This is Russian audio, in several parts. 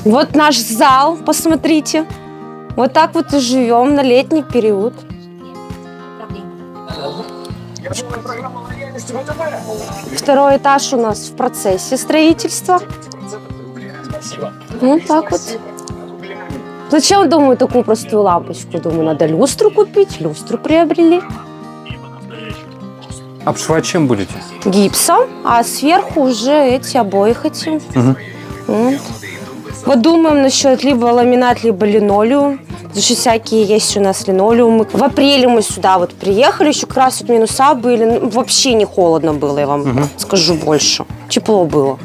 Вот наш зал, посмотрите. Вот так вот и живем на летний период. Второй этаж у нас в процессе строительства. Ну, так вот. Зачем, думаю, такую простую лампочку? Думаю, надо люстру купить. Люстру приобрели. Обшивать чем будете? Гипсом, а сверху уже эти обои хотим. Вот думаем насчет либо ламинат, либо линолеум. Потому что всякие есть у нас линолеумы. В апреле мы сюда вот приехали, еще как раз вот минуса были. Ну, вообще не холодно было, я вам скажу больше. Тепло было.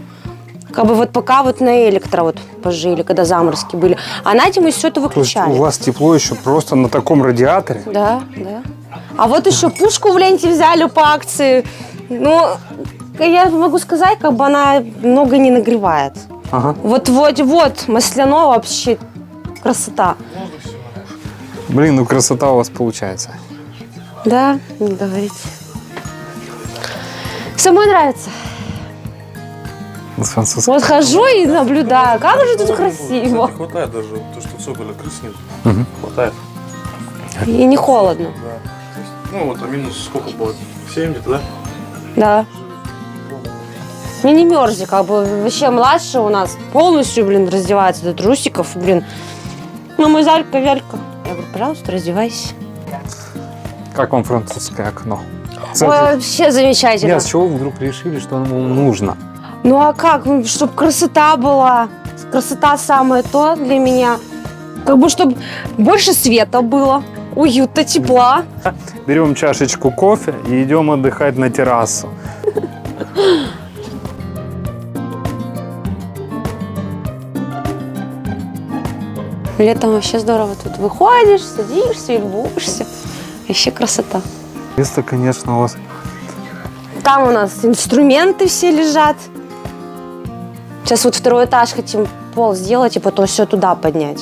Как бы вот пока вот на электро вот пожили, когда заморозки были. А на зиму все это выключали. То есть у вас тепло еще просто на таком радиаторе? Да, да. А вот еще пушку в ленте взяли по акции. Ну, я могу сказать, как бы она много не нагревает. Ага. Вот, масляно вообще красота. Блин, ну красота у вас получается. Да, не говорите. Самой нравится. С французским. Вот хожу и наблюдаю, как же тут красиво. Не хватает даже то, что цоколя крыс нет. Хватает. И не холодно. Да. Ну вот, а минус сколько было? 7 где-то, да? Да. Мне не мерзнет, как бы вообще младшая у нас полностью, раздевается до трусиков, Ну, мой Вялька. Я говорю, пожалуйста, раздевайся. Как вам французское окно? Ой, вообще замечательно. Нет, с чего вы вдруг решили, что оно вам нужно? Ну, а как? Чтобы красота была. Красота самое то для меня. Как бы, чтобы больше света было, уюта, тепла. Берем чашечку кофе и идем отдыхать на террасу. Летом вообще здорово. Тут выходишь, садишься и любуешься. Вообще красота. Место, конечно, у вас. Там у нас инструменты все лежат. Сейчас вот второй этаж хотим пол сделать и потом все туда поднять.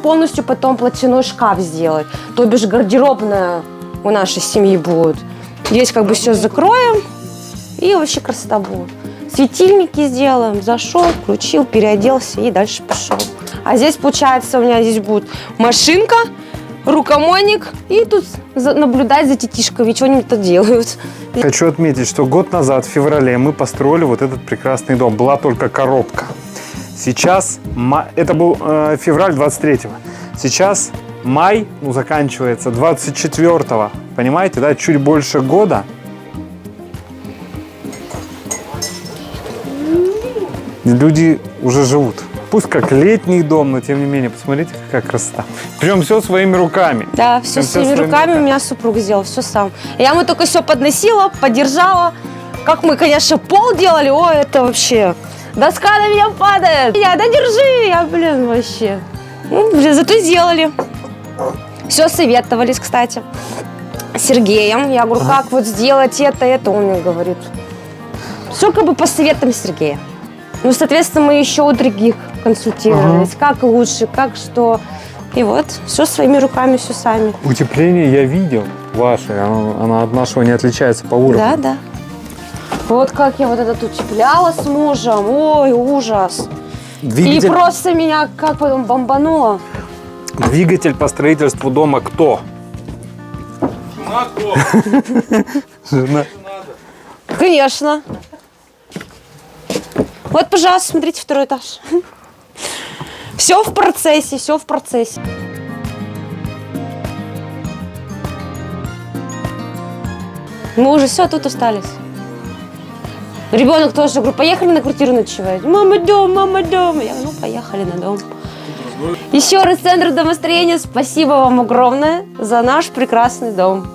Полностью потом платяной шкаф сделать. То бишь гардеробная у нашей семьи будет. Здесь как бы все закроем и вообще красота будет. Светильники сделаем. Зашел, включил, переоделся и дальше пошел. А здесь, получается, у меня здесь будет машинка, рукомойник и тут наблюдать за детишками, что они тут делают. Хочу отметить, что год назад, в феврале, мы построили вот этот прекрасный дом. Была только коробка. Сейчас, это был февраль 23-го. Сейчас май, заканчивается 24-го. Понимаете, да? Чуть больше года. Люди уже живут. Пусть как летний дом, но тем не менее, посмотрите, какая красота. Причем все своими руками. Да, все своими руками у меня супруг сделал, все сам. Я ему только все подносила, поддержала. Как мы, конечно, пол делали, ой, это вообще... Доска на меня падает. Да держи, вообще. Зато сделали. Все советовались, кстати, с Сергеем. Я говорю, как вот сделать это, он мне говорит. Все как бы по советам Сергея. Ну, соответственно, мы еще у других консультировались, как лучше, как что. И вот, все своими руками, все сами. Утепление я видел ваше, оно от нашего не отличается по уровню. Да, да. Вот как я вот это утепляла с мужем, ой, ужас. Двигатель... И просто меня как потом бомбануло. Двигатель по строительству дома кто? Жена. Конечно. Вот, пожалуйста, смотрите, второй этаж. Все в процессе, все в процессе. Мы уже все тут остались. Ребенок тоже, говорю, поехали на квартиру ночевать. Мама, дом, мама, дом. Я говорю, поехали на дом. Еще раз Центр домостроения, спасибо вам огромное за наш прекрасный дом.